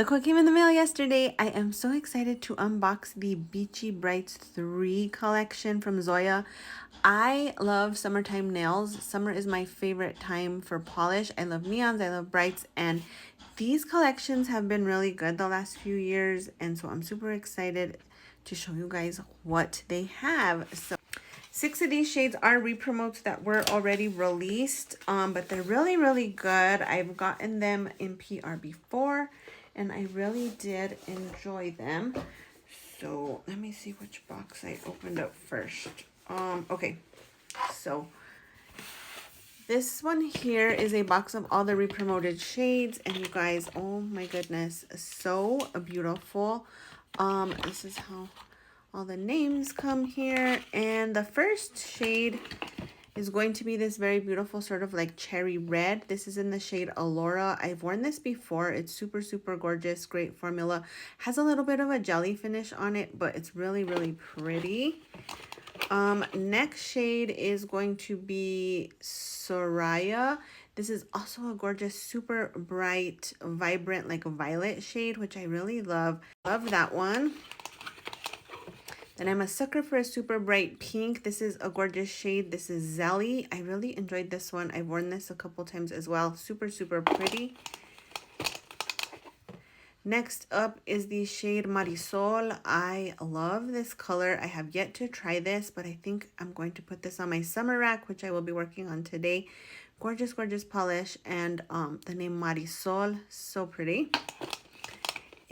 Look what came in the mail yesterday. I am so excited to unbox the Beachy Brights 3 collection from Zoya. I love summertime nails. Summer is my favorite time for polish. I love neons, I love brights, and these collections have been really good the last few years, and so I'm super excited to show you guys what they have. So 6 of these shades are re-promotes that were already released, but they're really good. I've gotten them in PR before, and I really did enjoy them. So let me see which box I opened up first. Okay, so this one here is a box of all the re-promoted shades, and you guys, oh my goodness, so beautiful. This is how all the names come here, and the first shade is going to be this very beautiful sort of like cherry red. This is in the shade Allura. I've worn this before. It's super gorgeous, great formula. Has a little bit of a jelly finish on it, but it's really pretty. Next shade is going to be Zoya. This is also a gorgeous, super bright, vibrant, like a violet shade, which I really love. Love that one. And I'm a sucker for a super bright pink. This is a gorgeous shade. This is Zelly. I really enjoyed this one. I've worn this a couple times as well. Super pretty. Next up is the shade Marisol. I love this color. I have yet to try this, but I think I'm going to put this on my summer rack, which I will be working on today. Gorgeous polish, and the name Marisol, so pretty.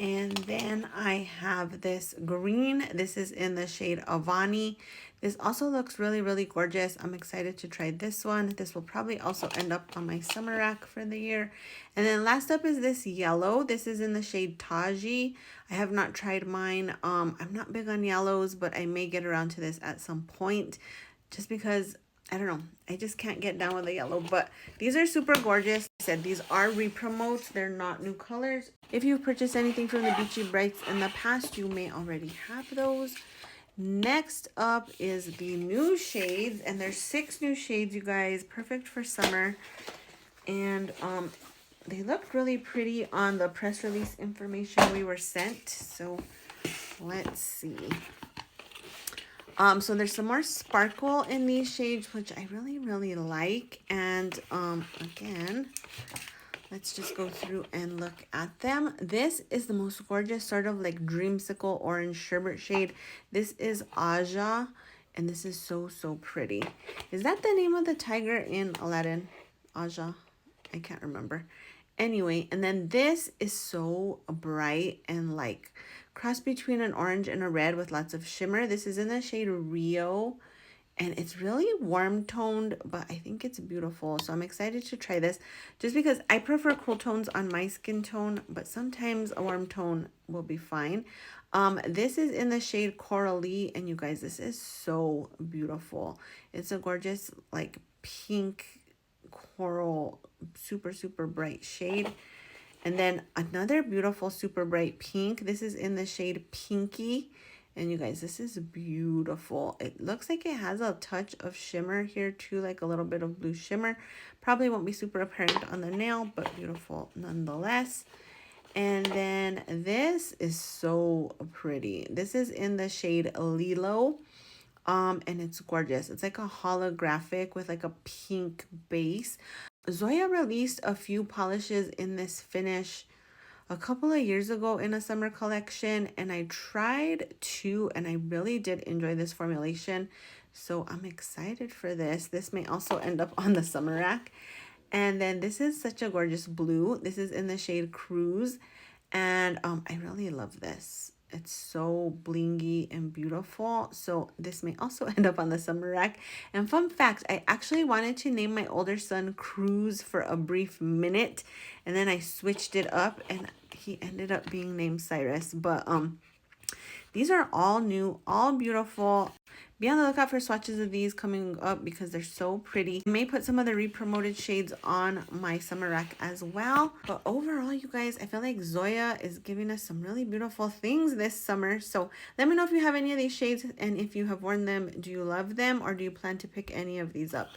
And then I have this green. This is in the shade Avani. This also looks really gorgeous. I'm excited to try this one. This will probably also end up on my summer rack for the year. And then last up is this yellow. This is in the shade Taji. I have not tried mine. I'm not big on yellows, but I may get around to this at some point just because I don't know. I just can't get down with the yellow, but these are super gorgeous. I said these are re-promotes. They're not new colors. If you've purchased anything from the Beachy Brights in the past, you may already have those. Next up is the new shades, and there's 6 new shades, you guys. Perfect for summer. And they looked really pretty on the press release information we were sent. So let's see. So there's some more sparkle in these shades, which I really like. And again, let's just go through and look at them. This is the most gorgeous sort of like dreamsicle orange sherbet shade. This is Aja, and this is so pretty. Is that the name of the tiger in Aladdin? Aja? I can't remember. Anyway, and then this is so bright and like cross between an orange and a red with lots of shimmer. This is in the shade Rio, and it's really warm toned, but I think it's beautiful. So I'm excited to try this just because I prefer cool tones on my skin tone, but sometimes a warm tone will be fine. This is in the shade Coralie, and you guys, this is so beautiful. It's a gorgeous like pink coral, super bright shade. And then another beautiful super bright pink. This is in the shade Pinky, and you guys, this is beautiful. It looks like it has a touch of shimmer here too, like a little bit of blue shimmer. Probably won't be super apparent on the nail, but beautiful nonetheless. And then this is so pretty. This is in the shade Lilo. And it's gorgeous. It's like a holographic with like a pink base. Zoya released a few polishes in this finish a couple of years ago in a summer collection, and I tried 2, and I really did enjoy this formulation. So I'm excited for this. This may also end up on the summer rack. And then this is such a gorgeous blue. This is in the shade Cruise, and I really love this. It's so blingy and beautiful. So this may also end up on the summer rack. And fun fact, I actually wanted to name my older son Cruz for a brief minute, and then I switched it up and he ended up being named Cyrus. But these are all new, all beautiful. Be on the lookout for swatches of these coming up because they're so pretty. I may put some of the re-promoted shades on my summer rack as well. But overall, you guys, I feel like Zoya is giving us some really beautiful things this summer. So let me know if you have any of these shades, and if you have worn them, do you love them or do you plan to pick any of these up?